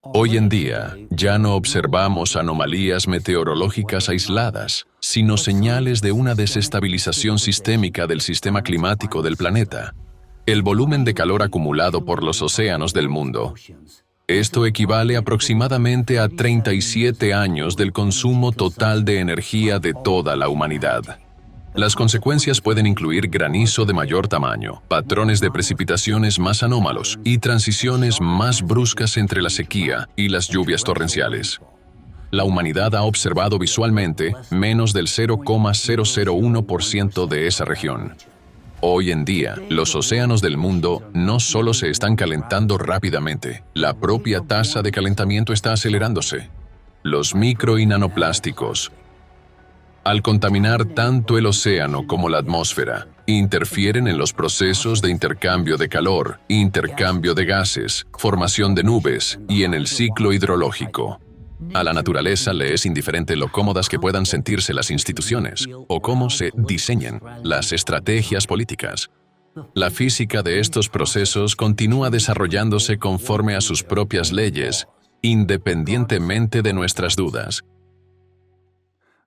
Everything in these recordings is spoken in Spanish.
Hoy en día, ya no observamos anomalías meteorológicas aisladas, sino señales de una desestabilización sistémica del sistema climático del planeta. El volumen de calor acumulado por los océanos del mundo. Esto equivale aproximadamente a 37 años del consumo total de energía de toda la humanidad. Las consecuencias pueden incluir granizo de mayor tamaño, patrones de precipitaciones más anómalos y transiciones más bruscas entre la sequía y las lluvias torrenciales. La humanidad ha observado visualmente menos del 0,001% de esa región. Hoy en día, los océanos del mundo no solo se están calentando rápidamente, la propia tasa de calentamiento está acelerándose. Los micro y nanoplásticos, al contaminar tanto el océano como la atmósfera, interfieren en los procesos de intercambio de calor, intercambio de gases, formación de nubes y en el ciclo hidrológico. A la naturaleza le es indiferente lo cómodas que puedan sentirse las instituciones o cómo se diseñen las estrategias políticas. La física de estos procesos continúa desarrollándose conforme a sus propias leyes, independientemente de nuestras dudas.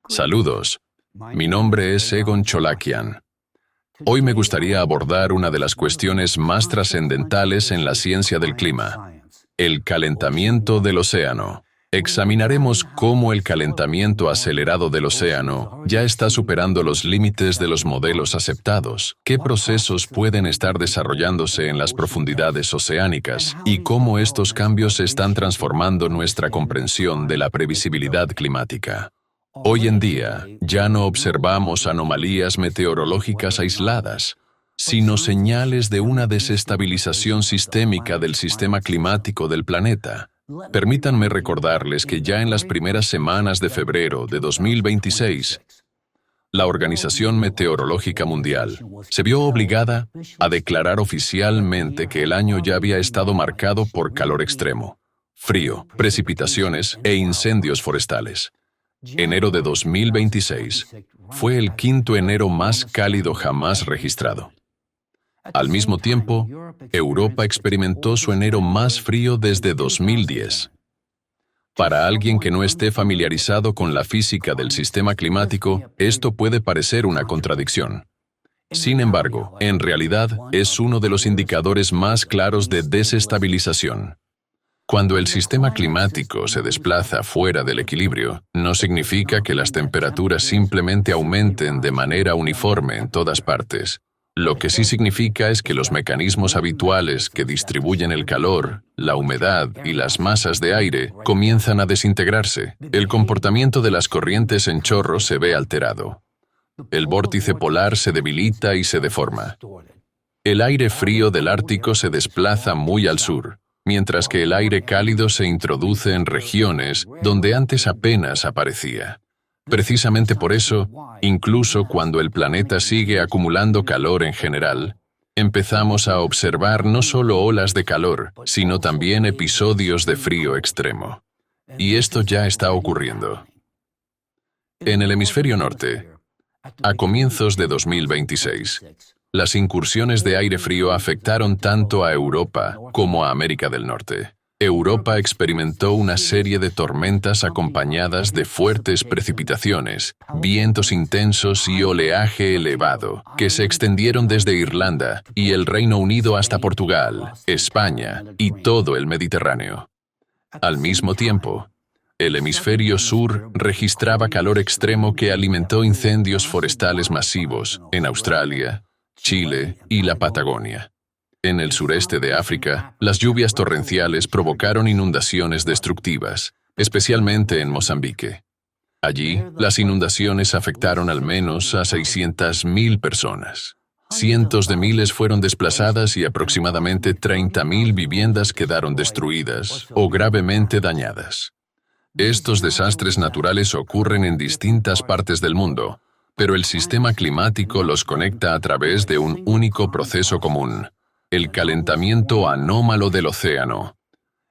Saludos, mi nombre es Egon Cholakian. Hoy me gustaría abordar una de las cuestiones más trascendentales en la ciencia del clima, el calentamiento del océano. Examinaremos cómo el calentamiento acelerado del océano ya está superando los límites de los modelos aceptados, qué procesos pueden estar desarrollándose en las profundidades oceánicas y cómo estos cambios están transformando nuestra comprensión de la previsibilidad climática. Hoy en día, ya no observamos anomalías meteorológicas aisladas, sino señales de una desestabilización sistémica del sistema climático del planeta. Permítanme recordarles que ya en las primeras semanas de febrero de 2026, la Organización Meteorológica Mundial se vio obligada a declarar oficialmente que el año ya había estado marcado por calor extremo, frío, precipitaciones e incendios forestales. Enero de 2026 fue el quinto enero más cálido jamás registrado. Al mismo tiempo, Europa experimentó su enero más frío desde 2010. Para alguien que no esté familiarizado con la física del sistema climático, esto puede parecer una contradicción. Sin embargo, en realidad, es uno de los indicadores más claros de desestabilización. Cuando el sistema climático se desplaza fuera del equilibrio, no significa que las temperaturas simplemente aumenten de manera uniforme en todas partes. Lo que sí significa es que los mecanismos habituales que distribuyen el calor, la humedad y las masas de aire comienzan a desintegrarse. El comportamiento de las corrientes en chorro se ve alterado. El vórtice polar se debilita y se deforma. El aire frío del Ártico se desplaza muy al sur, mientras que el aire cálido se introduce en regiones donde antes apenas aparecía. Precisamente por eso, incluso cuando el planeta sigue acumulando calor en general, empezamos a observar no solo olas de calor, sino también episodios de frío extremo. Y esto ya está ocurriendo. En el hemisferio norte, a comienzos de 2026, las incursiones de aire frío afectaron tanto a Europa como a América del Norte. Europa experimentó una serie de tormentas acompañadas de fuertes precipitaciones, vientos intensos y oleaje elevado, que se extendieron desde Irlanda y el Reino Unido hasta Portugal, España y todo el Mediterráneo. Al mismo tiempo, el hemisferio sur registraba calor extremo que alimentó incendios forestales masivos en Australia, Chile y la Patagonia. En el sureste de África, las lluvias torrenciales provocaron inundaciones destructivas, especialmente en Mozambique. Allí, las inundaciones afectaron al menos a 600.000 personas. Cientos de miles fueron desplazadas y aproximadamente 30.000 viviendas quedaron destruidas o gravemente dañadas. Estos desastres naturales ocurren en distintas partes del mundo, pero el sistema climático los conecta a través de un único proceso común: el calentamiento anómalo del océano.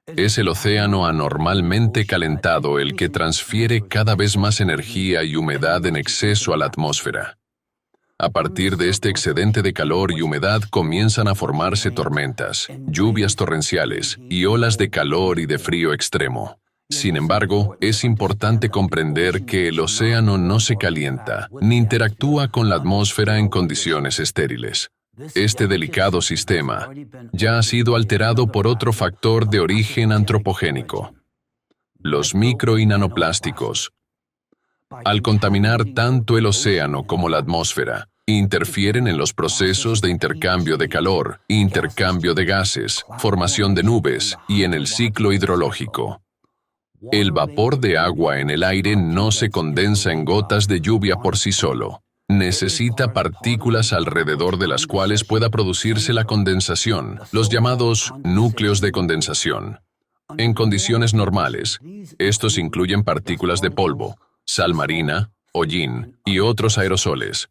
Es el océano anormalmente calentado el que transfiere cada vez más energía y humedad en exceso a la atmósfera. A partir de este excedente de calor y humedad comienzan a formarse tormentas, lluvias torrenciales y olas de calor y de frío extremo. Sin embargo, es importante comprender que el océano no se calienta ni interactúa con la atmósfera en condiciones estériles. Este delicado sistema ya ha sido alterado por otro factor de origen antropogénico: los micro y nanoplásticos. Al contaminar tanto el océano como la atmósfera, interfieren en los procesos de intercambio de calor, intercambio de gases, formación de nubes y en el ciclo hidrológico. El vapor de agua en el aire no se condensa en gotas de lluvia por sí solo. Necesita partículas alrededor de las cuales pueda producirse la condensación, los llamados núcleos de condensación. En condiciones normales, estos incluyen partículas de polvo, sal marina, hollín y otros aerosoles.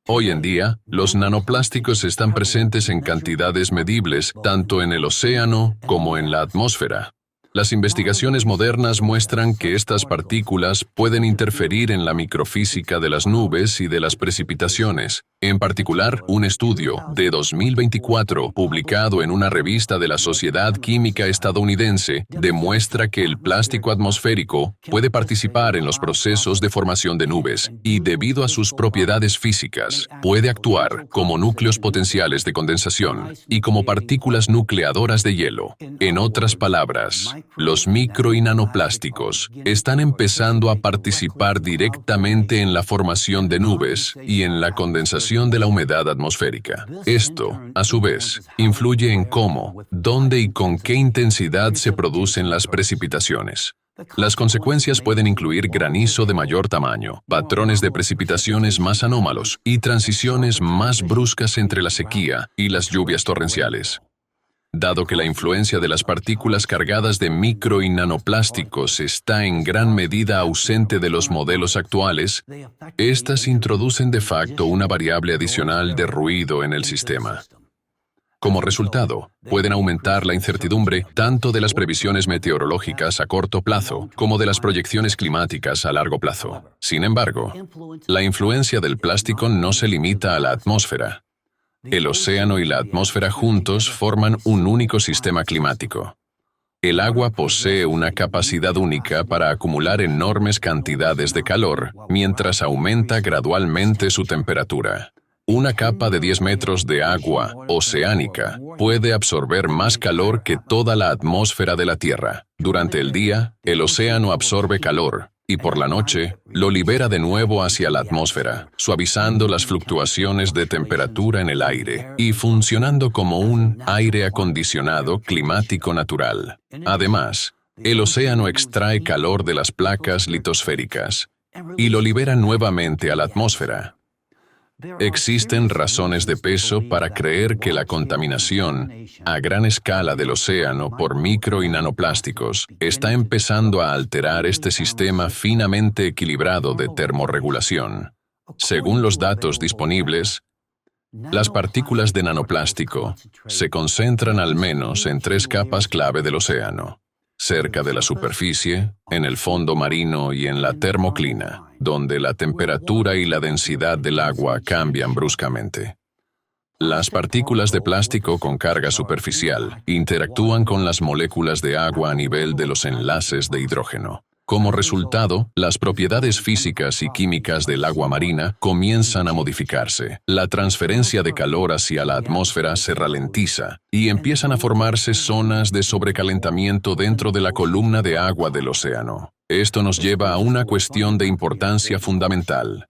Hoy en día, los nanoplásticos están presentes en cantidades medibles tanto en el océano como en la atmósfera. Las investigaciones modernas muestran que estas partículas pueden interferir en la microfísica de las nubes y de las precipitaciones. En particular, un estudio de 2024, publicado en una revista de la Sociedad Química Estadounidense, demuestra que el plástico atmosférico puede participar en los procesos de formación de nubes y, debido a sus propiedades físicas, puede actuar como núcleos potenciales de condensación y como partículas nucleadoras de hielo. En otras palabras, los micro y nanoplásticos están empezando a participar directamente en la formación de nubes y en la condensación de la humedad atmosférica. Esto, a su vez, influye en cómo, dónde y con qué intensidad se producen las precipitaciones. Las consecuencias pueden incluir granizo de mayor tamaño, patrones de precipitaciones más anómalos y transiciones más bruscas entre la sequía y las lluvias torrenciales. Dado que la influencia de las partículas cargadas de micro y nanoplásticos está en gran medida ausente de los modelos actuales, estas introducen de facto una variable adicional de ruido en el sistema. Como resultado, pueden aumentar la incertidumbre tanto de las previsiones meteorológicas a corto plazo como de las proyecciones climáticas a largo plazo. Sin embargo, la influencia del plástico no se limita a la atmósfera. El océano y la atmósfera juntos forman un único sistema climático. El agua posee una capacidad única para acumular enormes cantidades de calor mientras aumenta gradualmente su temperatura. Una capa de 10 metros de agua oceánica puede absorber más calor que toda la atmósfera de la Tierra. Durante el día, el océano absorbe calor y por la noche lo libera de nuevo hacia la atmósfera, suavizando las fluctuaciones de temperatura en el aire y funcionando como un aire acondicionado climático natural. Además, el océano extrae calor de las placas litosféricas y lo libera nuevamente a la atmósfera. Existen razones de peso para creer que la contaminación a gran escala del océano por micro y nanoplásticos está empezando a alterar este sistema finamente equilibrado de termorregulación. Según los datos disponibles, las partículas de nanoplástico se concentran al menos en 3 capas clave del océano: cerca de la superficie, en el fondo marino y en la termoclina, donde la temperatura y la densidad del agua cambian bruscamente. Las partículas de plástico con carga superficial interactúan con las moléculas de agua a nivel de los enlaces de hidrógeno. Como resultado, las propiedades físicas y químicas del agua marina comienzan a modificarse. La transferencia de calor hacia la atmósfera se ralentiza y empiezan a formarse zonas de sobrecalentamiento dentro de la columna de agua del océano. Esto nos lleva a una cuestión de importancia fundamental.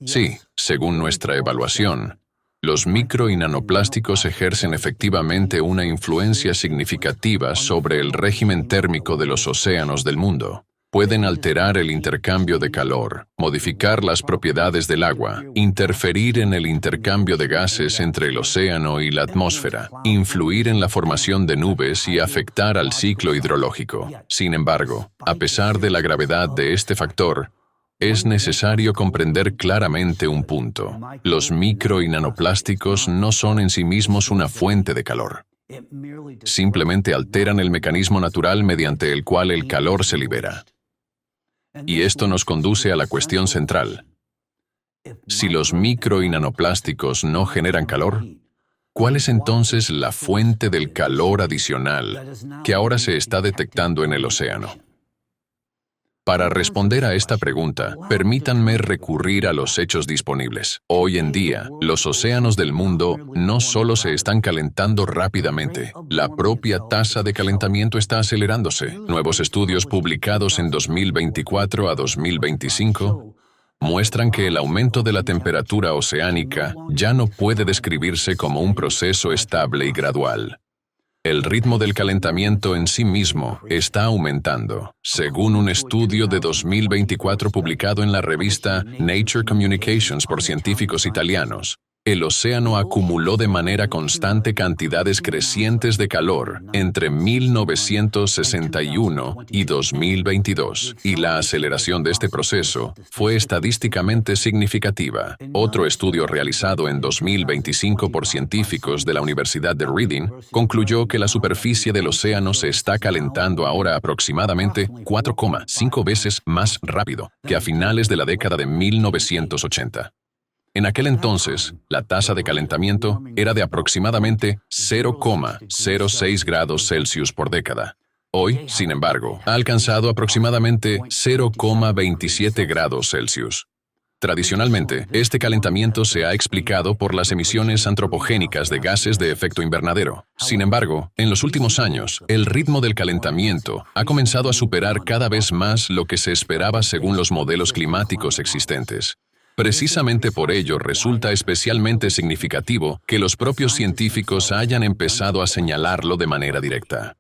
Sí, según nuestra evaluación, los micro y nanoplásticos ejercen efectivamente una influencia significativa sobre el régimen térmico de los océanos del mundo. Pueden alterar el intercambio de calor, modificar las propiedades del agua, interferir en el intercambio de gases entre el océano y la atmósfera, influir en la formación de nubes y afectar al ciclo hidrológico. Sin embargo, a pesar de la gravedad de este factor, es necesario comprender claramente un punto: los micro y nanoplásticos no son en sí mismos una fuente de calor. Simplemente alteran el mecanismo natural mediante el cual el calor se libera. Y esto nos conduce a la cuestión central. Si los micro y nanoplásticos no generan calor, ¿cuál es entonces la fuente del calor adicional que ahora se está detectando en el océano? Para responder a esta pregunta, permítanme recurrir a los hechos disponibles. Hoy en día, los océanos del mundo no solo se están calentando rápidamente, la propia tasa de calentamiento está acelerándose. Nuevos estudios publicados en 2024 a 2025 muestran que el aumento de la temperatura oceánica ya no puede describirse como un proceso estable y gradual. El ritmo del calentamiento en sí mismo está aumentando. Según un estudio de 2024 publicado en la revista Nature Communications por científicos italianos, el océano acumuló de manera constante cantidades crecientes de calor entre 1961 y 2022, y la aceleración de este proceso fue estadísticamente significativa. Otro estudio realizado en 2025 por científicos de la Universidad de Reading concluyó que la superficie del océano se está calentando ahora aproximadamente 4,5 veces más rápido que a finales de la década de 1980. En aquel entonces, la tasa de calentamiento era de aproximadamente 0,06 grados Celsius por década. Hoy, sin embargo, ha alcanzado aproximadamente 0,27 grados Celsius. Tradicionalmente, este calentamiento se ha explicado por las emisiones antropogénicas de gases de efecto invernadero. Sin embargo, en los últimos años, el ritmo del calentamiento ha comenzado a superar cada vez más lo que se esperaba según los modelos climáticos existentes. Precisamente por ello resulta especialmente significativo que los propios científicos hayan empezado a señalarlo de manera directa.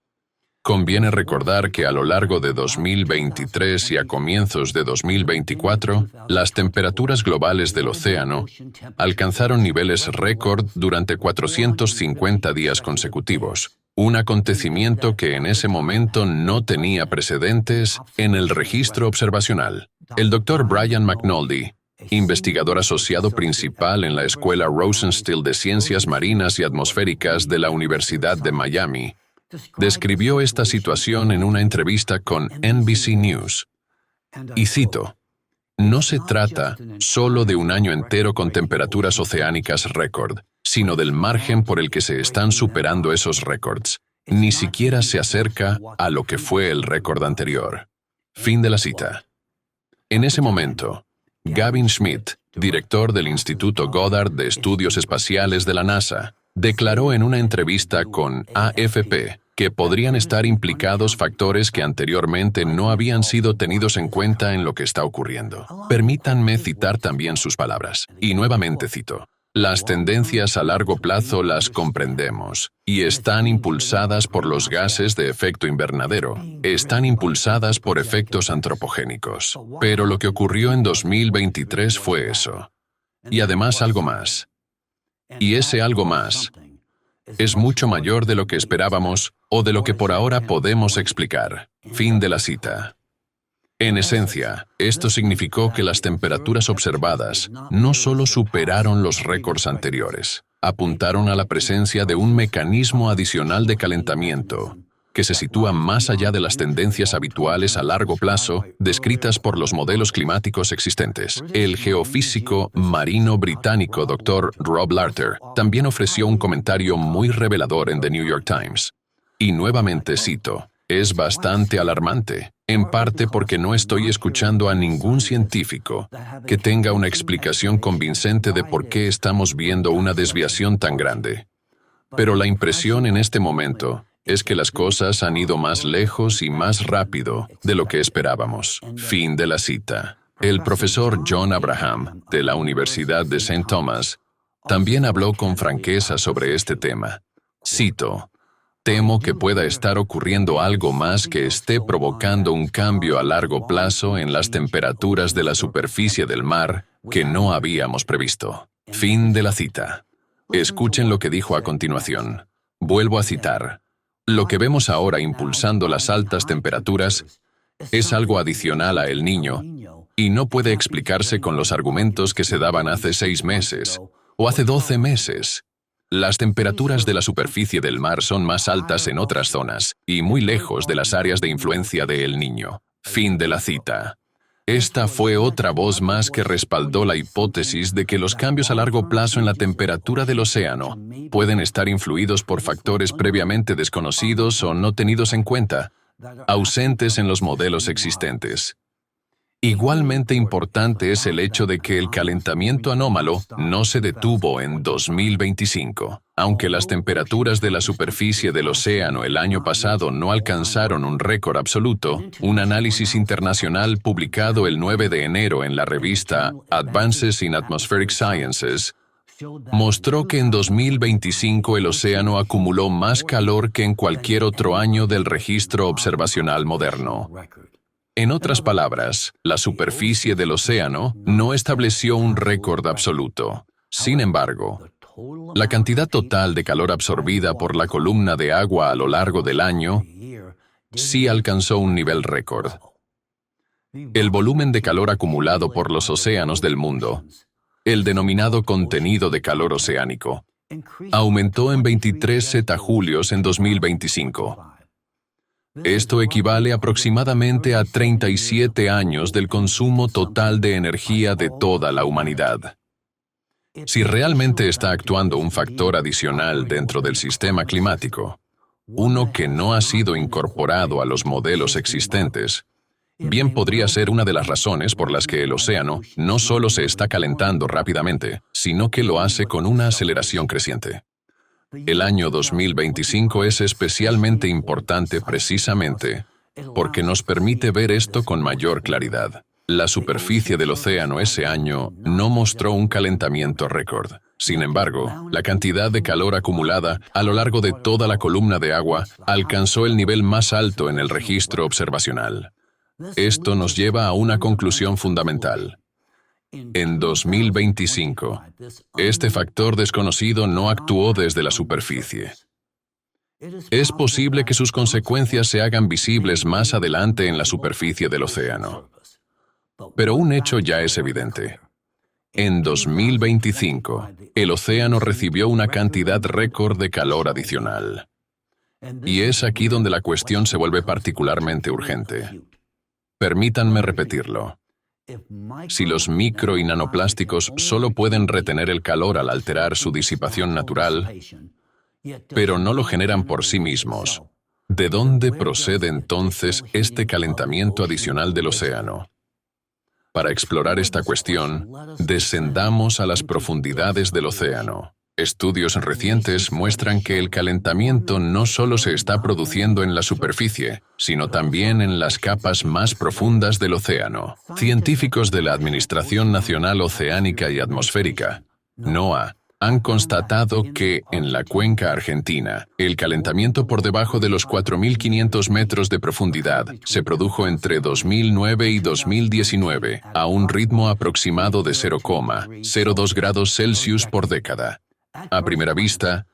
Conviene recordar que a lo largo de 2023 y a comienzos de 2024, las temperaturas globales del océano alcanzaron niveles récord durante 450 días consecutivos, un acontecimiento que en ese momento no tenía precedentes en el registro observacional. El Dr. Brian McNulty, investigador asociado principal en la Escuela Rosenstiel de Ciencias Marinas y Atmosféricas de la Universidad de Miami, describió esta situación en una entrevista con NBC News. Y cito, "No se trata solo de un año entero con temperaturas oceánicas récord, sino del margen por el que se están superando esos récords. Ni siquiera se acerca a lo que fue el récord anterior". Fin de la cita. En ese momento, Gavin Schmidt, director del Instituto Goddard de Estudios Espaciales de la NASA, declaró en una entrevista con AFP que podrían estar implicados factores que anteriormente no habían sido tenidos en cuenta en lo que está ocurriendo. Permítanme citar también sus palabras. Y nuevamente cito, "Las tendencias a largo plazo las comprendemos y están impulsadas por los gases de efecto invernadero, están impulsadas por efectos antropogénicos. Pero lo que ocurrió en 2023 fue eso. Y además algo más. Y ese algo más es mucho mayor de lo que esperábamos o de lo que por ahora podemos explicar". Fin de la cita. En esencia, esto significó que las temperaturas observadas no solo superaron los récords anteriores, apuntaron a la presencia de un mecanismo adicional de calentamiento que se sitúa más allá de las tendencias habituales a largo plazo descritas por los modelos climáticos existentes. El geofísico marino británico Dr. Rob Larter también ofreció un comentario muy revelador en The New York Times. Y nuevamente cito, "Es bastante alarmante, en parte porque no estoy escuchando a ningún científico que tenga una explicación convincente de por qué estamos viendo una desviación tan grande. Pero la impresión en este momento es que las cosas han ido más lejos y más rápido de lo que esperábamos". Fin de la cita. El profesor John Abraham, de la Universidad de St. Thomas, también habló con franqueza sobre este tema. Cito, "Temo que pueda estar ocurriendo algo más que esté provocando un cambio a largo plazo en las temperaturas de la superficie del mar que no habíamos previsto". Fin de la cita. Escuchen lo que dijo a continuación. Vuelvo a citar. "Lo que vemos ahora impulsando las altas temperaturas es algo adicional a El Niño y no puede explicarse con los argumentos que se daban hace 6 meses o hace 12 meses. Las temperaturas de la superficie del mar son más altas en otras zonas y muy lejos de las áreas de influencia de El Niño". Fin de la cita. Esta fue otra voz más que respaldó la hipótesis de que los cambios a largo plazo en la temperatura del océano pueden estar influidos por factores previamente desconocidos o no tenidos en cuenta, ausentes en los modelos existentes. Igualmente importante es el hecho de que el calentamiento anómalo no se detuvo en 2025. Aunque las temperaturas de la superficie del océano el año pasado no alcanzaron un récord absoluto, un análisis internacional publicado el 9 de enero en la revista Advances in Atmospheric Sciences mostró que en 2025 el océano acumuló más calor que en cualquier otro año del registro observacional moderno. En otras palabras, la superficie del océano no estableció un récord absoluto. Sin embargo, la cantidad total de calor absorbida por la columna de agua a lo largo del año sí alcanzó un nivel récord. El volumen de calor acumulado por los océanos del mundo, el denominado contenido de calor oceánico, aumentó en 23 zetajulios en 2025. Esto equivale aproximadamente a 37 años del consumo total de energía de toda la humanidad. Si realmente está actuando un factor adicional dentro del sistema climático, uno que no ha sido incorporado a los modelos existentes, bien podría ser una de las razones por las que el océano no solo se está calentando rápidamente, sino que lo hace con una aceleración creciente. El año 2025 es especialmente importante precisamente porque nos permite ver esto con mayor claridad. La superficie del océano ese año no mostró un calentamiento récord. Sin embargo, la cantidad de calor acumulada a lo largo de toda la columna de agua alcanzó el nivel más alto en el registro observacional. Esto nos lleva a una conclusión fundamental. En 2025, este factor desconocido no actuó desde la superficie. Es posible que sus consecuencias se hagan visibles más adelante en la superficie del océano. Pero un hecho ya es evidente. En 2025, el océano recibió una cantidad récord de calor adicional. Y es aquí donde la cuestión se vuelve particularmente urgente. Permítanme repetirlo. Si los micro y nanoplásticos solo pueden retener el calor al alterar su disipación natural, pero no lo generan por sí mismos, ¿de dónde procede entonces este calentamiento adicional del océano? Para explorar esta cuestión, descendamos a las profundidades del océano. Estudios recientes muestran que el calentamiento no solo se está produciendo en la superficie, sino también en las capas más profundas del océano. Científicos de la Administración Nacional Oceánica y Atmosférica, NOAA, han constatado que, en la cuenca argentina, el calentamiento por debajo de los 4.500 metros de profundidad se produjo entre 2009 y 2019, a un ritmo aproximado de 0,02 grados Celsius por década. A primera vista,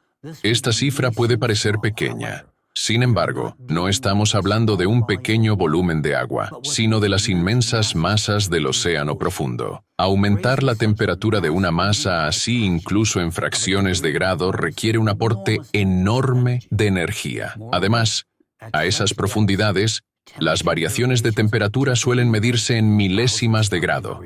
esta cifra puede parecer pequeña. Sin embargo, no estamos hablando de un pequeño volumen de agua, sino de las inmensas masas del océano profundo. Aumentar la temperatura de una masa así, incluso en fracciones de grado, requiere un aporte enorme de energía. Además, a esas profundidades, las variaciones de temperatura suelen medirse en milésimas de grado,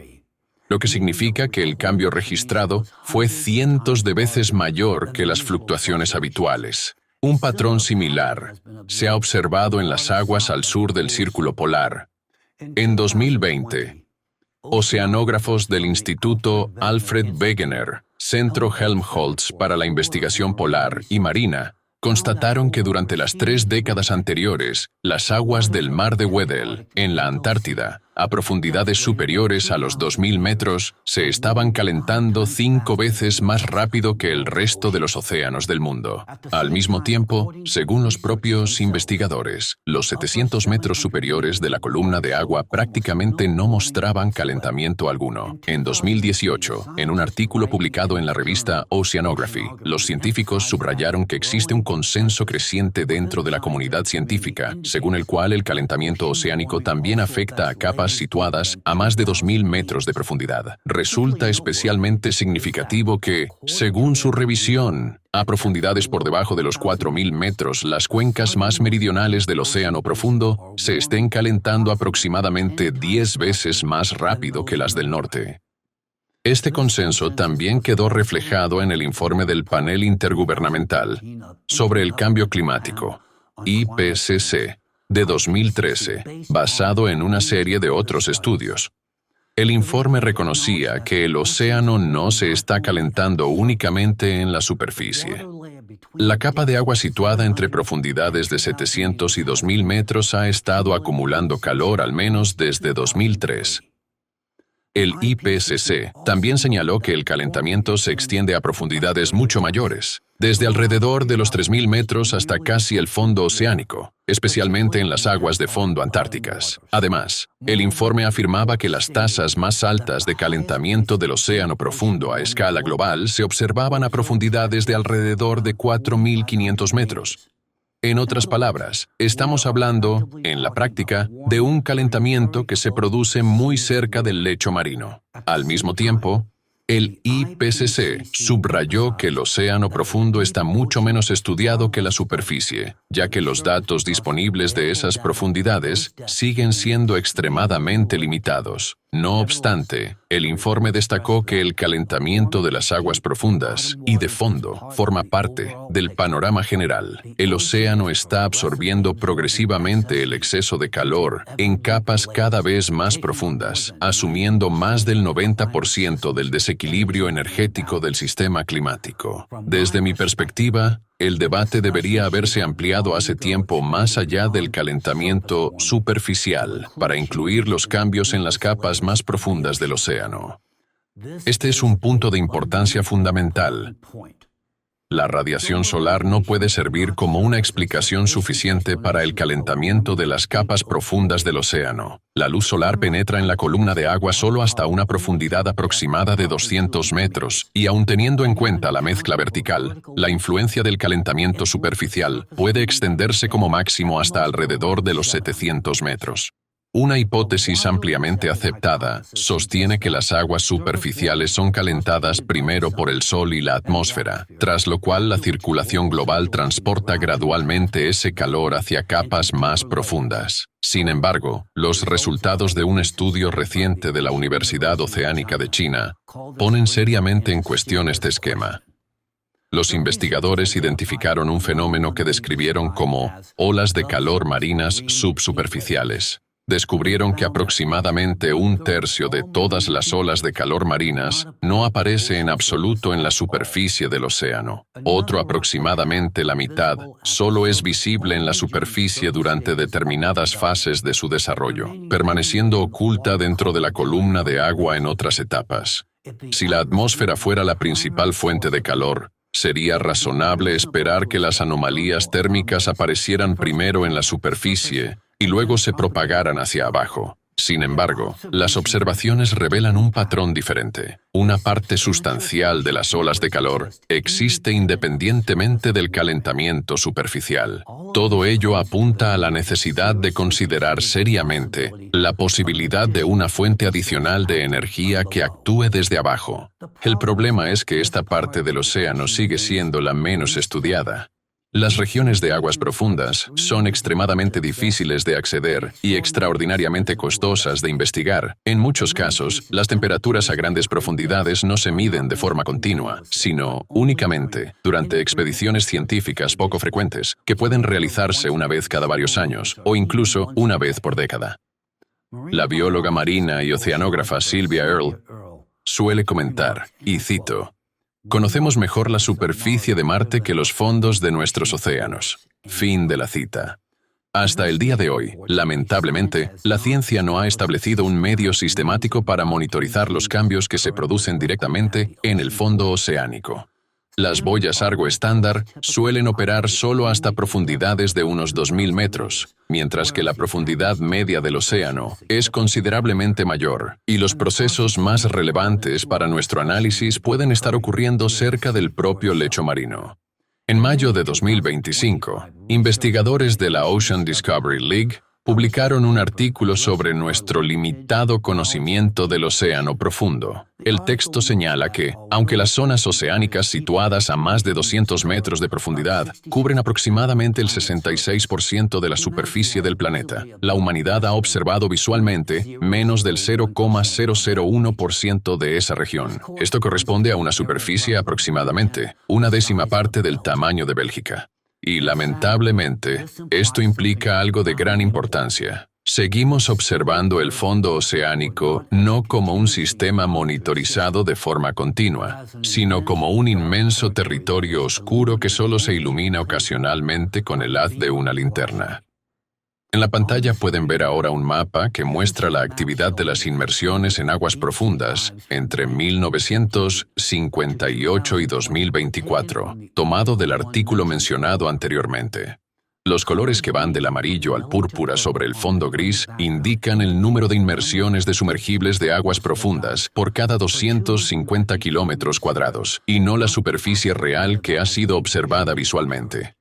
lo que significa que el cambio registrado fue cientos de veces mayor que las fluctuaciones habituales. Un patrón similar se ha observado en las aguas al sur del Círculo Polar. En 2020, oceanógrafos del Instituto Alfred Wegener, Centro Helmholtz para la Investigación Polar y Marina, constataron que durante las 3 décadas anteriores, las aguas del mar de Weddell, en la Antártida, a profundidades superiores a los 2.000 metros, se estaban calentando 5 veces más rápido que el resto de los océanos del mundo. Al mismo tiempo, según los propios investigadores, los 700 metros superiores de la columna de agua prácticamente no mostraban calentamiento alguno. En 2018, en un artículo publicado en la revista Oceanography, los científicos subrayaron que existe un consenso creciente dentro de la comunidad científica, según el cual el calentamiento oceánico también afecta a capas aguas situadas a más de 2.000 metros de profundidad. Resulta especialmente significativo que, según su revisión, a profundidades por debajo de los 4.000 metros, las cuencas más meridionales del océano profundo se estén calentando aproximadamente 10 veces más rápido que las del norte. Este consenso también quedó reflejado en el informe del Panel Intergubernamental sobre el Cambio Climático, IPCC, de 2013, basado en una serie de otros estudios. El informe reconocía que el océano no se está calentando únicamente en la superficie. La capa de agua situada entre profundidades de 700 y 2.000 metros ha estado acumulando calor al menos desde 2003. El IPCC también señaló que el calentamiento se extiende a profundidades mucho mayores, desde alrededor de los 3.000 metros hasta casi el fondo oceánico, especialmente en las aguas de fondo antárticas. Además, el informe afirmaba que las tasas más altas de calentamiento del océano profundo a escala global se observaban a profundidades de alrededor de 4.500 metros. En otras palabras, estamos hablando, en la práctica, de un calentamiento que se produce muy cerca del lecho marino. Al mismo tiempo, el IPCC subrayó que el océano profundo está mucho menos estudiado que la superficie, ya que los datos disponibles de esas profundidades siguen siendo extremadamente limitados. No obstante, el informe destacó que el calentamiento de las aguas profundas y de fondo forma parte del panorama general. El océano está absorbiendo progresivamente el exceso de calor en capas cada vez más profundas, asumiendo más del 90% del desequilibrio energético del sistema climático. Desde mi perspectiva, el debate debería haberse ampliado hace tiempo más allá del calentamiento superficial para incluir los cambios en las capas más profundas del océano. Este es un punto de importancia fundamental. La radiación solar no puede servir como una explicación suficiente para el calentamiento de las capas profundas del océano. La luz solar penetra en la columna de agua solo hasta una profundidad aproximada de 200 metros, y aun teniendo en cuenta la mezcla vertical, la influencia del calentamiento superficial puede extenderse como máximo hasta alrededor de los 700 metros. Una hipótesis ampliamente aceptada sostiene que las aguas superficiales son calentadas primero por el Sol y la atmósfera, tras lo cual la circulación global transporta gradualmente ese calor hacia capas más profundas. Sin embargo, los resultados de un estudio reciente de la Universidad Oceánica de China ponen seriamente en cuestión este esquema. Los investigadores identificaron un fenómeno que describieron como olas de calor marinas subsuperficiales. Descubrieron que aproximadamente un tercio de todas las olas de calor marinas no aparece en absoluto en la superficie del océano. Otro aproximadamente la mitad solo es visible en la superficie durante determinadas fases de su desarrollo, permaneciendo oculta dentro de la columna de agua en otras etapas. Si la atmósfera fuera la principal fuente de calor, sería razonable esperar que las anomalías térmicas aparecieran primero en la superficie y luego se propagaran hacia abajo. Sin embargo, las observaciones revelan un patrón diferente. Una parte sustancial de las olas de calor existe independientemente del calentamiento superficial. Todo ello apunta a la necesidad de considerar seriamente la posibilidad de una fuente adicional de energía que actúe desde abajo. El problema es que esta parte del océano sigue siendo la menos estudiada. Las regiones de aguas profundas son extremadamente difíciles de acceder y extraordinariamente costosas de investigar. En muchos casos, las temperaturas a grandes profundidades no se miden de forma continua, sino únicamente durante expediciones científicas poco frecuentes, que pueden realizarse una vez cada varios años o incluso una vez por década. La bióloga marina y oceanógrafa Sylvia Earle suele comentar, y cito, «Conocemos mejor la superficie de Marte que los fondos de nuestros océanos». Fin de la cita. Hasta el día de hoy, lamentablemente, la ciencia no ha establecido un medio sistemático para monitorizar los cambios que se producen directamente en el fondo oceánico. Las boyas Argo estándar suelen operar solo hasta profundidades de unos 2.000 metros, mientras que la profundidad media del océano es considerablemente mayor, y los procesos más relevantes para nuestro análisis pueden estar ocurriendo cerca del propio lecho marino. En mayo de 2025, investigadores de la Ocean Discovery League publicaron un artículo sobre nuestro limitado conocimiento del océano profundo. El texto señala que, aunque las zonas oceánicas situadas a más de 200 metros de profundidad cubren aproximadamente el 66% de la superficie del planeta, la humanidad ha observado visualmente menos del 0,001% de esa región. Esto corresponde a una superficie aproximadamente una décima parte del tamaño de Bélgica. Y, lamentablemente, esto implica algo de gran importancia. Seguimos observando el fondo oceánico no como un sistema monitorizado de forma continua, sino como un inmenso territorio oscuro que solo se ilumina ocasionalmente con el haz de una linterna. En la pantalla pueden ver ahora un mapa que muestra la actividad de las inmersiones en aguas profundas entre 1958 y 2024, tomado del artículo mencionado anteriormente. Los colores que van del amarillo al púrpura sobre el fondo gris indican el número de inmersiones de sumergibles de aguas profundas por cada 250 kilómetros cuadrados, y no la superficie real que ha sido observada visualmente.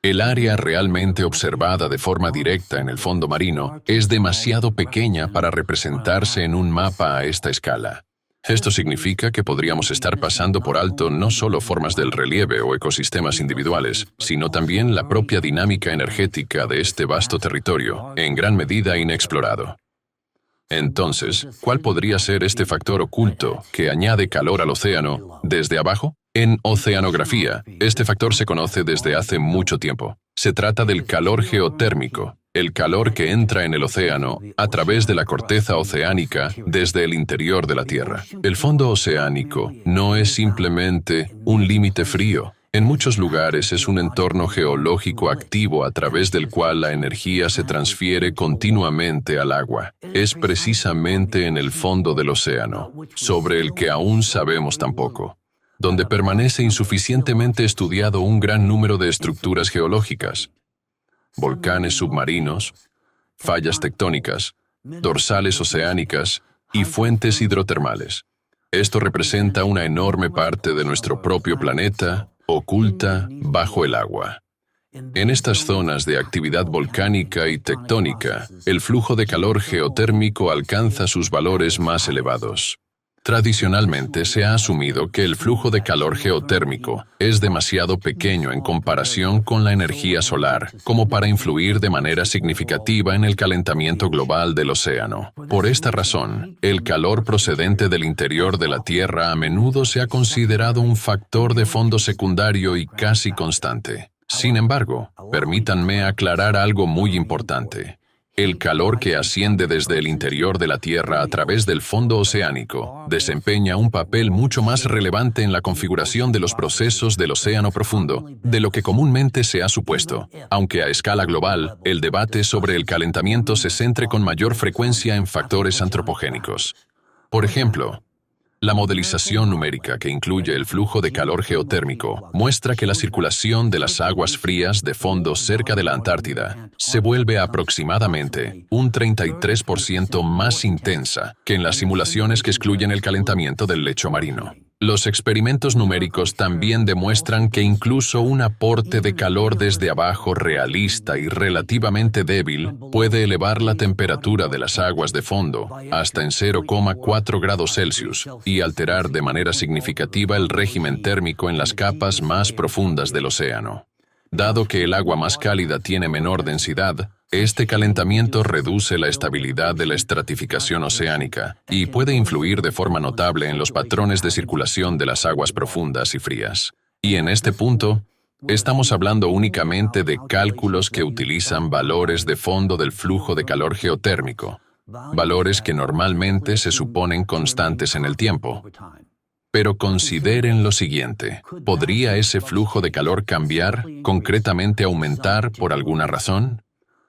El área realmente observada de forma directa en el fondo marino es demasiado pequeña para representarse en un mapa a esta escala. Esto significa que podríamos estar pasando por alto no solo formas del relieve o ecosistemas individuales, sino también la propia dinámica energética de este vasto territorio, en gran medida inexplorado. Entonces, ¿cuál podría ser este factor oculto que añade calor al océano desde abajo? En oceanografía, este factor se conoce desde hace mucho tiempo. Se trata del calor geotérmico, el calor que entra en el océano a través de la corteza oceánica desde el interior de la Tierra. El fondo oceánico no es simplemente un límite frío. En muchos lugares es un entorno geológico activo a través del cual la energía se transfiere continuamente al agua. Es precisamente en el fondo del océano, sobre el que aún sabemos tan poco, donde permanece insuficientemente estudiado un gran número de estructuras geológicas: volcanes submarinos, fallas tectónicas, dorsales oceánicas y fuentes hidrotermales. Esto representa una enorme parte de nuestro propio planeta, oculta bajo el agua. En estas zonas de actividad volcánica y tectónica, el flujo de calor geotérmico alcanza sus valores más elevados. Tradicionalmente se ha asumido que el flujo de calor geotérmico es demasiado pequeño en comparación con la energía solar, como para influir de manera significativa en el calentamiento global del océano. Por esta razón, el calor procedente del interior de la Tierra a menudo se ha considerado un factor de fondo secundario y casi constante. Sin embargo, permítanme aclarar algo muy importante. El calor que asciende desde el interior de la Tierra a través del fondo oceánico desempeña un papel mucho más relevante en la configuración de los procesos del océano profundo de lo que comúnmente se ha supuesto, aunque a escala global, el debate sobre el calentamiento se centre con mayor frecuencia en factores antropogénicos. Por ejemplo, la modelización numérica que incluye el flujo de calor geotérmico muestra que la circulación de las aguas frías de fondo cerca de la Antártida se vuelve aproximadamente un 33% más intensa que en las simulaciones que excluyen el calentamiento del lecho marino. Los experimentos numéricos también demuestran que incluso un aporte de calor desde abajo realista y relativamente débil puede elevar la temperatura de las aguas de fondo hasta en 0,4 grados Celsius y alterar de manera significativa el régimen térmico en las capas más profundas del océano. Dado que el agua más cálida tiene menor densidad, este calentamiento reduce la estabilidad de la estratificación oceánica y puede influir de forma notable en los patrones de circulación de las aguas profundas y frías. Y en este punto, estamos hablando únicamente de cálculos que utilizan valores de fondo del flujo de calor geotérmico, valores que normalmente se suponen constantes en el tiempo. Pero consideren lo siguiente: ¿podría ese flujo de calor cambiar, concretamente aumentar por alguna razón?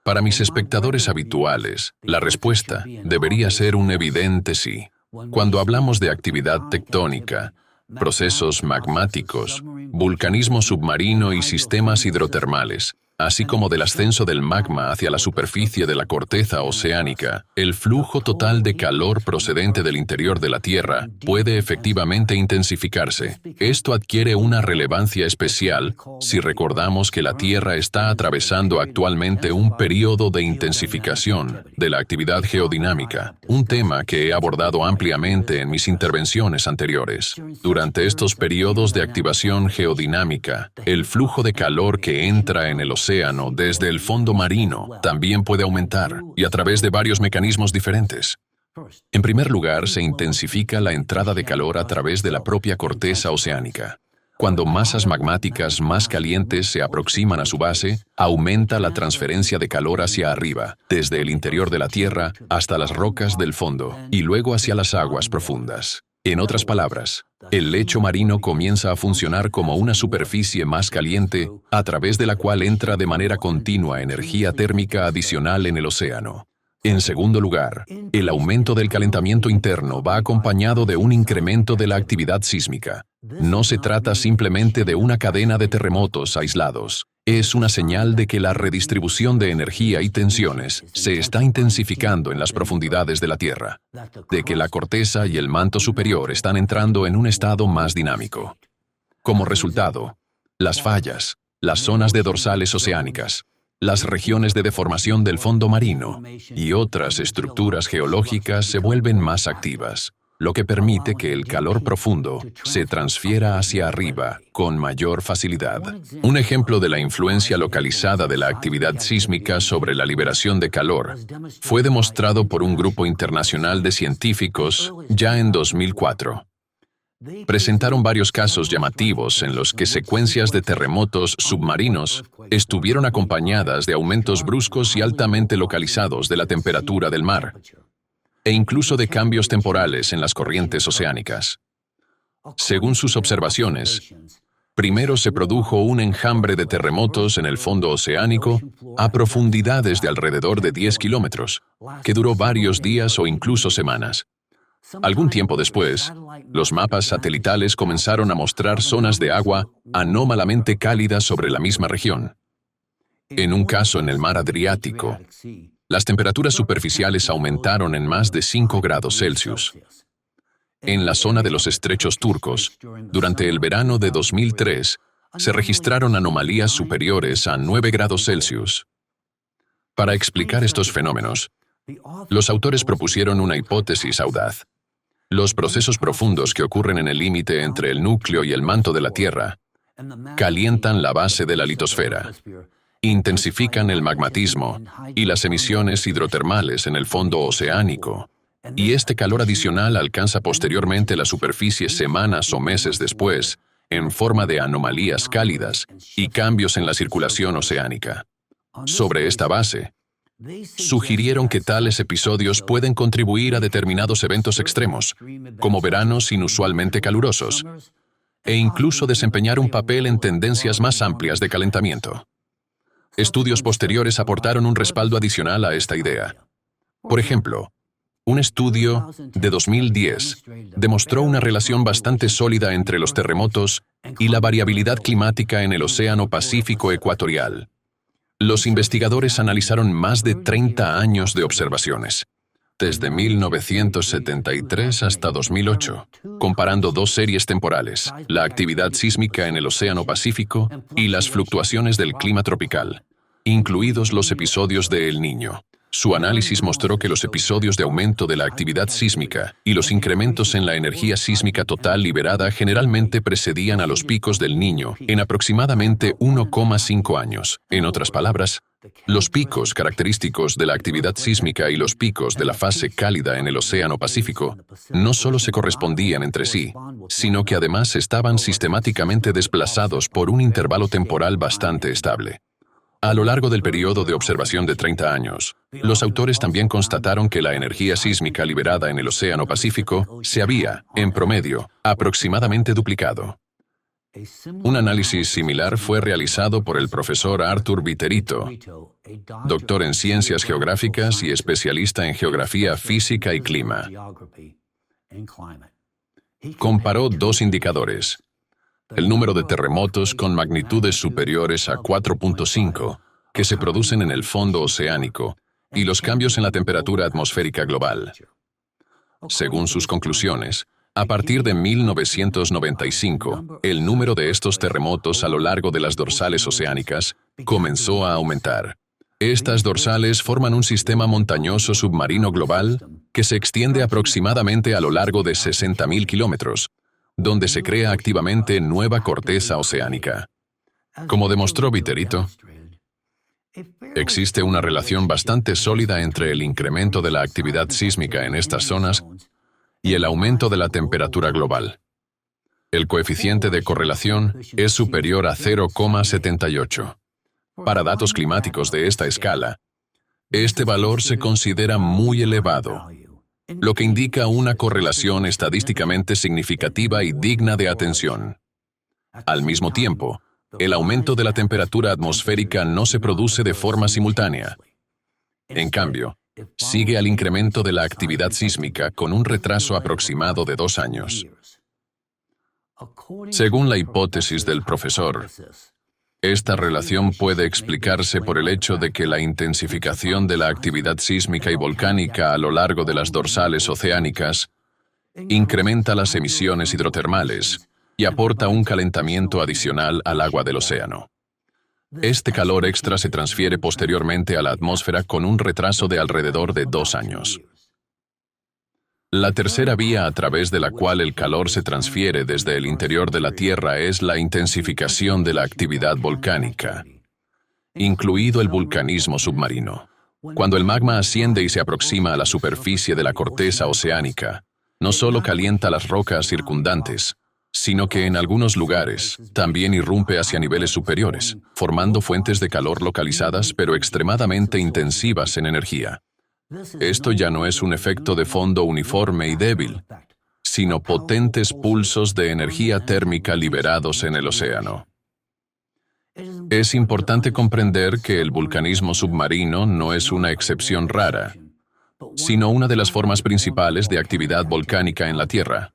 Para mis espectadores habituales, la respuesta debería ser un evidente sí. Cuando hablamos de actividad tectónica, procesos magmáticos, vulcanismo submarino y sistemas hidrotermales, así como del ascenso del magma hacia la superficie de la corteza oceánica, el flujo total de calor procedente del interior de la Tierra puede efectivamente intensificarse. Esto adquiere una relevancia especial si recordamos que la Tierra está atravesando actualmente un periodo de intensificación de la actividad geodinámica, un tema que he abordado ampliamente en mis intervenciones anteriores. Durante estos periodos de activación geodinámica, el flujo de calor que entra en el océano desde el fondo marino también puede aumentar, y a través de varios mecanismos diferentes. En primer lugar, se intensifica la entrada de calor a través de la propia corteza oceánica. Cuando masas magmáticas más calientes se aproximan a su base, aumenta la transferencia de calor hacia arriba, desde el interior de la Tierra hasta las rocas del fondo, y luego hacia las aguas profundas. En otras palabras, el lecho marino comienza a funcionar como una superficie más caliente, a través de la cual entra de manera continua energía térmica adicional en el océano. En segundo lugar, el aumento del calentamiento interno va acompañado de un incremento de la actividad sísmica. No se trata simplemente de una cadena de terremotos aislados. Es una señal de que la redistribución de energía y tensiones se está intensificando en las profundidades de la Tierra, de que la corteza y el manto superior están entrando en un estado más dinámico. Como resultado, las fallas, las zonas de dorsales oceánicas, las regiones de deformación del fondo marino y otras estructuras geológicas se vuelven más activas, lo que permite que el calor profundo se transfiera hacia arriba con mayor facilidad. Un ejemplo de la influencia localizada de la actividad sísmica sobre la liberación de calor fue demostrado por un grupo internacional de científicos ya en 2004. Presentaron varios casos llamativos en los que secuencias de terremotos submarinos estuvieron acompañadas de aumentos bruscos y altamente localizados de la temperatura del mar, e incluso de cambios temporales en las corrientes oceánicas. Según sus observaciones, primero se produjo un enjambre de terremotos en el fondo oceánico a profundidades de alrededor de 10 kilómetros, que duró varios días o incluso semanas. Algún tiempo después, los mapas satelitales comenzaron a mostrar zonas de agua anómalamente cálidas sobre la misma región. En un caso en el mar Adriático, las temperaturas superficiales aumentaron en más de 5 grados Celsius. En la zona de los estrechos turcos, durante el verano de 2003, se registraron anomalías superiores a 9 grados Celsius. Para explicar estos fenómenos, los autores propusieron una hipótesis audaz. Los procesos profundos que ocurren en el límite entre el núcleo y el manto de la Tierra calientan la base de la litosfera, intensifican el magmatismo y las emisiones hidrotermales en el fondo oceánico, y este calor adicional alcanza posteriormente la superficie semanas o meses después, en forma de anomalías cálidas y cambios en la circulación oceánica. Sobre esta base, sugirieron que tales episodios pueden contribuir a determinados eventos extremos, como veranos inusualmente calurosos, e incluso desempeñar un papel en tendencias más amplias de calentamiento. Estudios posteriores aportaron un respaldo adicional a esta idea. Por ejemplo, un estudio de 2010 demostró una relación bastante sólida entre los terremotos y la variabilidad climática en el Océano Pacífico ecuatorial. Los investigadores analizaron más de 30 años de observaciones, desde 1973 hasta 2008, comparando dos series temporales, la actividad sísmica en el Océano Pacífico y las fluctuaciones del clima tropical, incluidos los episodios de El Niño. Su análisis mostró que los episodios de aumento de la actividad sísmica y los incrementos en la energía sísmica total liberada generalmente precedían a los picos del Niño en aproximadamente 1,5 años. En otras palabras, los picos característicos de la actividad sísmica y los picos de la fase cálida en el Océano Pacífico no solo se correspondían entre sí, sino que además estaban sistemáticamente desplazados por un intervalo temporal bastante estable. A lo largo del periodo de observación de 30 años, los autores también constataron que la energía sísmica liberada en el Océano Pacífico se había, en promedio, aproximadamente duplicado. Un análisis similar fue realizado por el profesor Arthur Viterito, doctor en Ciencias Geográficas y especialista en Geografía Física y Clima. Comparó dos indicadores: el número de terremotos con magnitudes superiores a 4.5 que se producen en el fondo oceánico y los cambios en la temperatura atmosférica global. Según sus conclusiones, a partir de 1995, el número de estos terremotos a lo largo de las dorsales oceánicas comenzó a aumentar. Estas dorsales forman un sistema montañoso submarino global que se extiende aproximadamente a lo largo de 60.000 kilómetros, donde se crea activamente nueva corteza oceánica. Como demostró Viterito, existe una relación bastante sólida entre el incremento de la actividad sísmica en estas zonas y el aumento de la temperatura global. El coeficiente de correlación es superior a 0,78. Para datos climáticos de esta escala, este valor se considera muy elevado, lo que indica una correlación estadísticamente significativa y digna de atención. Al mismo tiempo, el aumento de la temperatura atmosférica no se produce de forma simultánea. En cambio, sigue al incremento de la actividad sísmica con un retraso aproximado de 2 años. Según la hipótesis del profesor, esta relación puede explicarse por el hecho de que la intensificación de la actividad sísmica y volcánica a lo largo de las dorsales oceánicas incrementa las emisiones hidrotermales y aporta un calentamiento adicional al agua del océano. Este calor extra se transfiere posteriormente a la atmósfera con un retraso de alrededor de 2 años. La tercera vía a través de la cual el calor se transfiere desde el interior de la Tierra es la intensificación de la actividad volcánica, incluido el vulcanismo submarino. Cuando el magma asciende y se aproxima a la superficie de la corteza oceánica, no solo calienta las rocas circundantes, sino que en algunos lugares también irrumpe hacia niveles superiores, formando fuentes de calor localizadas pero extremadamente intensivas en energía. Esto ya no es un efecto de fondo uniforme y débil, sino potentes pulsos de energía térmica liberados en el océano. Es importante comprender que el vulcanismo submarino no es una excepción rara, sino una de las formas principales de actividad volcánica en la Tierra.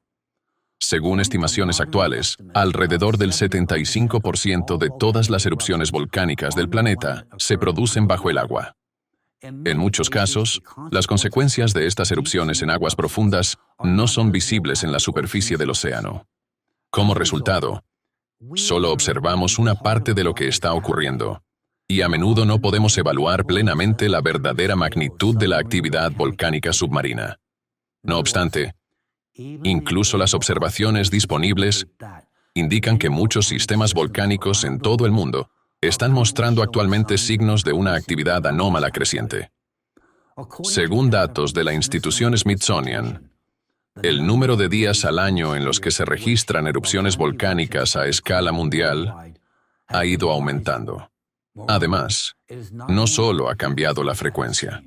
Según estimaciones actuales, alrededor del 75% de todas las erupciones volcánicas del planeta se producen bajo el agua. En muchos casos, las consecuencias de estas erupciones en aguas profundas no son visibles en la superficie del océano. Como resultado, solo observamos una parte de lo que está ocurriendo, y a menudo no podemos evaluar plenamente la verdadera magnitud de la actividad volcánica submarina. No obstante, incluso las observaciones disponibles indican que muchos sistemas volcánicos en todo el mundo están mostrando actualmente signos de una actividad anómala creciente. Según datos de la institución Smithsonian, el número de días al año en los que se registran erupciones volcánicas a escala mundial ha ido aumentando. Además, no solo ha cambiado la frecuencia.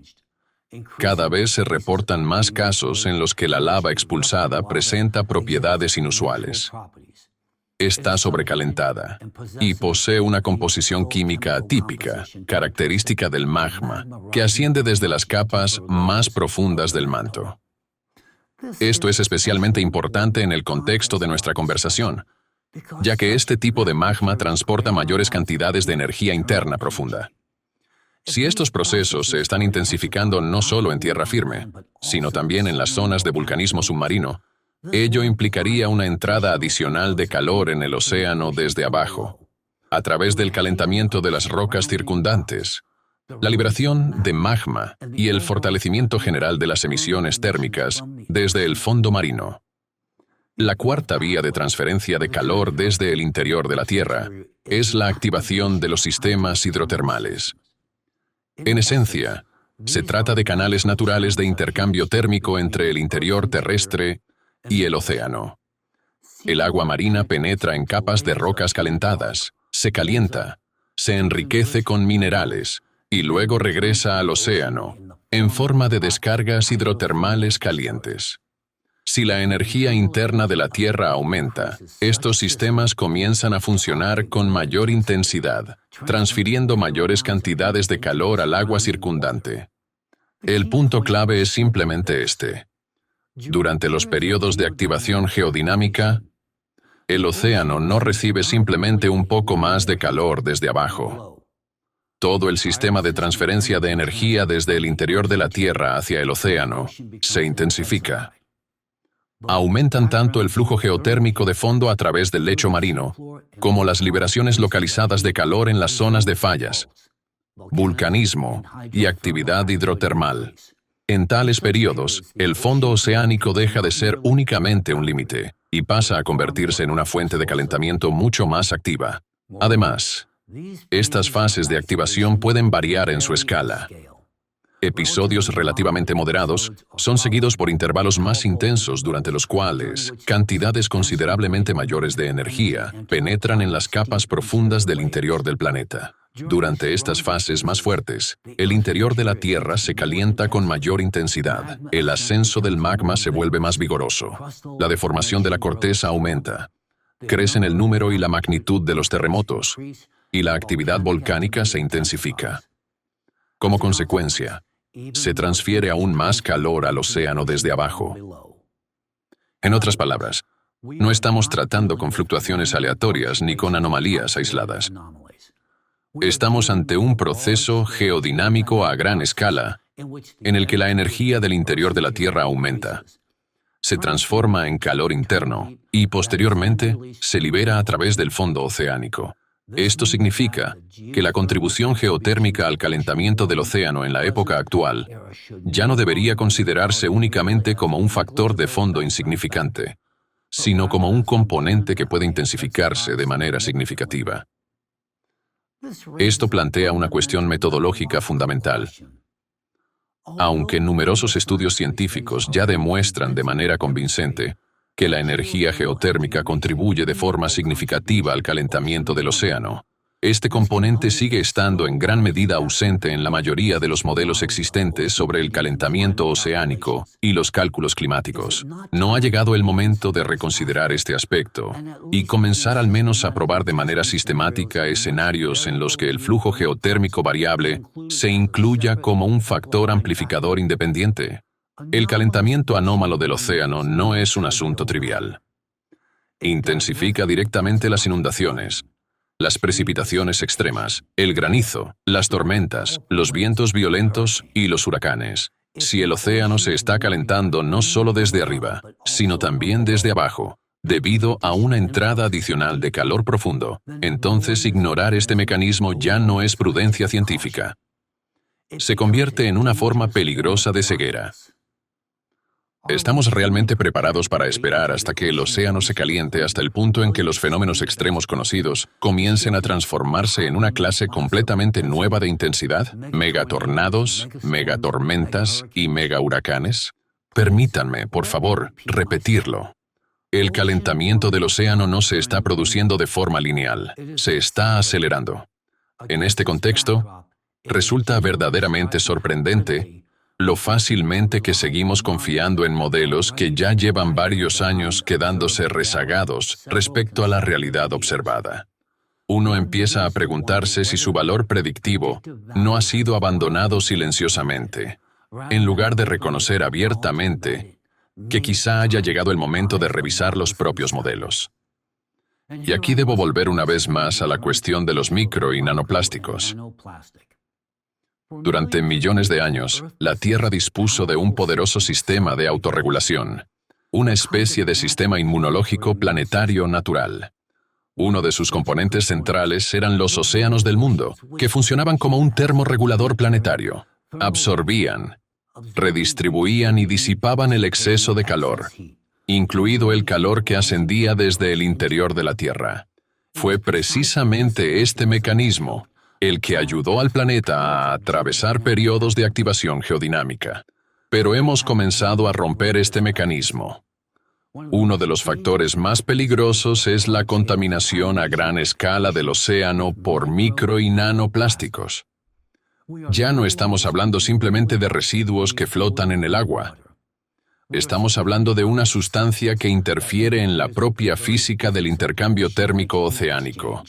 Cada vez se reportan más casos en los que la lava expulsada presenta propiedades inusuales. Está sobrecalentada y posee una composición química atípica, característica del magma, que asciende desde las capas más profundas del manto. Esto es especialmente importante en el contexto de nuestra conversación, ya que este tipo de magma transporta mayores cantidades de energía interna profunda. Si estos procesos se están intensificando no solo en tierra firme, sino también en las zonas de vulcanismo submarino, ello implicaría una entrada adicional de calor en el océano desde abajo, a través del calentamiento de las rocas circundantes, la liberación de magma y el fortalecimiento general de las emisiones térmicas desde el fondo marino. La cuarta vía de transferencia de calor desde el interior de la Tierra es la activación de los sistemas hidrotermales. En esencia, se trata de canales naturales de intercambio térmico entre el interior terrestre y el océano. El agua marina penetra en capas de rocas calentadas, se calienta, se enriquece con minerales y luego regresa al océano en forma de descargas hidrotermales calientes. Si la energía interna de la Tierra aumenta, estos sistemas comienzan a funcionar con mayor intensidad, transfiriendo mayores cantidades de calor al agua circundante. El punto clave es simplemente este. Durante los periodos de activación geodinámica, el océano no recibe simplemente un poco más de calor desde abajo. Todo el sistema de transferencia de energía desde el interior de la Tierra hacia el océano se intensifica. Aumentan tanto el flujo geotérmico de fondo a través del lecho marino, como las liberaciones localizadas de calor en las zonas de fallas, vulcanismo y actividad hidrotermal. En tales periodos, el fondo oceánico deja de ser únicamente un límite y pasa a convertirse en una fuente de calentamiento mucho más activa. Además, estas fases de activación pueden variar en su escala. Episodios relativamente moderados son seguidos por intervalos más intensos durante los cuales cantidades considerablemente mayores de energía penetran en las capas profundas del interior del planeta. Durante estas fases más fuertes, el interior de la Tierra se calienta con mayor intensidad, el ascenso del magma se vuelve más vigoroso, la deformación de la corteza aumenta, crecen el número y la magnitud de los terremotos, y la actividad volcánica se intensifica. Como consecuencia, se transfiere aún más calor al océano desde abajo. En otras palabras, no estamos tratando con fluctuaciones aleatorias ni con anomalías aisladas. Estamos ante un proceso geodinámico a gran escala, en el que la energía del interior de la Tierra aumenta, se transforma en calor interno y posteriormente se libera a través del fondo oceánico. Esto significa que la contribución geotérmica al calentamiento del océano en la época actual ya no debería considerarse únicamente como un factor de fondo insignificante, sino como un componente que puede intensificarse de manera significativa. Esto plantea una cuestión metodológica fundamental. Aunque numerosos estudios científicos ya demuestran de manera convincente que la energía geotérmica contribuye de forma significativa al calentamiento del océano, este componente sigue estando en gran medida ausente en la mayoría de los modelos existentes sobre el calentamiento oceánico y los cálculos climáticos. No ha llegado el momento de reconsiderar este aspecto y comenzar al menos a probar de manera sistemática escenarios en los que el flujo geotérmico variable se incluya como un factor amplificador independiente. El calentamiento anómalo del océano no es un asunto trivial. Intensifica directamente las inundaciones, las precipitaciones extremas, el granizo, las tormentas, los vientos violentos y los huracanes. Si el océano se está calentando no solo desde arriba, sino también desde abajo, debido a una entrada adicional de calor profundo, entonces ignorar este mecanismo ya no es prudencia científica. Se convierte en una forma peligrosa de ceguera. ¿Estamos realmente preparados para esperar hasta que el océano se caliente hasta el punto en que los fenómenos extremos conocidos comiencen a transformarse en una clase completamente nueva de intensidad? ¿Megatornados, megatormentas y megahuracanes? Permítanme, por favor, repetirlo. El calentamiento del océano no se está produciendo de forma lineal, se está acelerando. En este contexto, resulta verdaderamente sorprendente lo fácilmente que seguimos confiando en modelos que ya llevan varios años quedándose rezagados respecto a la realidad observada. Uno empieza a preguntarse si su valor predictivo no ha sido abandonado silenciosamente, en lugar de reconocer abiertamente que quizá haya llegado el momento de revisar los propios modelos. Y aquí debo volver una vez más a la cuestión de los micro y nanoplásticos. Durante millones de años, la Tierra dispuso de un poderoso sistema de autorregulación, una especie de sistema inmunológico planetario natural. Uno de sus componentes centrales eran los océanos del mundo, que funcionaban como un termorregulador planetario. Absorbían, redistribuían y disipaban el exceso de calor, incluido el calor que ascendía desde el interior de la Tierra. Fue precisamente este mecanismo el que ayudó al planeta a atravesar periodos de activación geodinámica. Pero hemos comenzado a romper este mecanismo. Uno de los factores más peligrosos es la contaminación a gran escala del océano por micro y nanoplásticos. Ya no estamos hablando simplemente de residuos que flotan en el agua. Estamos hablando de una sustancia que interfiere en la propia física del intercambio térmico oceánico.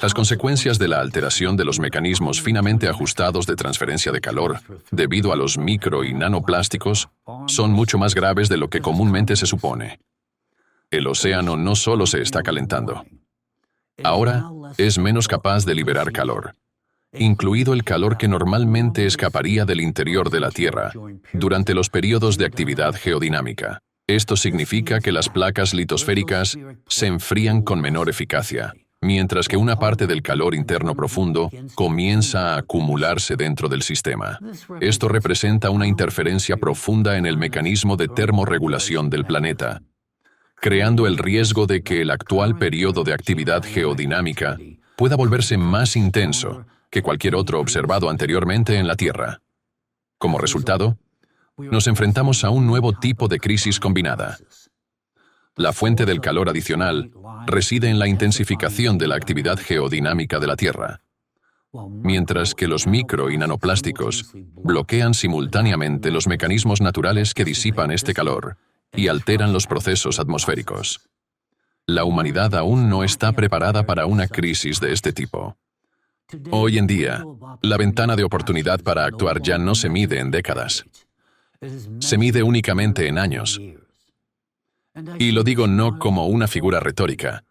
Las consecuencias de la alteración de los mecanismos finamente ajustados de transferencia de calor, debido a los micro y nanoplásticos, son mucho más graves de lo que comúnmente se supone. El océano no solo se está calentando. Ahora es menos capaz de liberar calor. incluido el calor que normalmente escaparía del interior de la Tierra durante los periodos de actividad geodinámica. Esto significa que las placas litosféricas se enfrían con menor eficacia, mientras que una parte del calor interno profundo comienza a acumularse dentro del sistema. Esto representa una interferencia profunda en el mecanismo de termorregulación del planeta, creando el riesgo de que el actual periodo de actividad geodinámica pueda volverse más intenso que cualquier otro observado anteriormente en la Tierra. Como resultado, nos enfrentamos a un nuevo tipo de crisis combinada. La fuente del calor adicional reside en la intensificación de la actividad geodinámica de la Tierra, mientras que los micro y nanoplásticos bloquean simultáneamente los mecanismos naturales que disipan este calor y alteran los procesos atmosféricos. La humanidad aún no está preparada para una crisis de este tipo. Hoy en día, la ventana de oportunidad para actuar ya no se mide en décadas. Se mide únicamente en años. Y lo digo no como una figura retórica,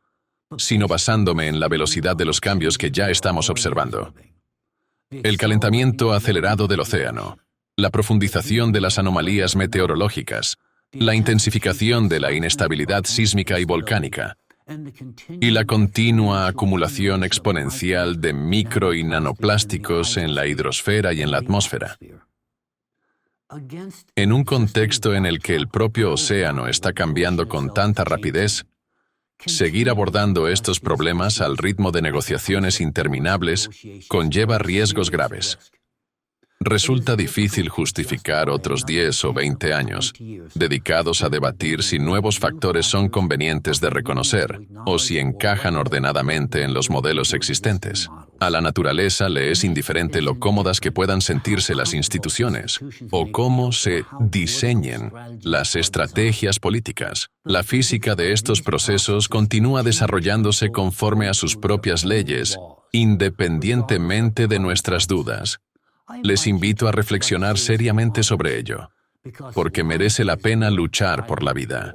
sino basándome en la velocidad de los cambios que ya estamos observando. El calentamiento acelerado del océano, la profundización de las anomalías meteorológicas, la intensificación de la inestabilidad sísmica y volcánica, y la continua acumulación exponencial de micro y nanoplásticos en la hidrosfera y en la atmósfera. En un contexto en el que el propio océano está cambiando con tanta rapidez, seguir abordando estos problemas al ritmo de negociaciones interminables conlleva riesgos graves. Resulta difícil justificar otros 10 o 20 años dedicados a debatir si nuevos factores son convenientes de reconocer o si encajan ordenadamente en los modelos existentes. A la naturaleza le es indiferente lo cómodas que puedan sentirse las instituciones o cómo se diseñen las estrategias políticas. La física de estos procesos continúa desarrollándose conforme a sus propias leyes, independientemente de nuestras dudas. Les invito a reflexionar seriamente sobre ello, porque merece la pena luchar por la vida.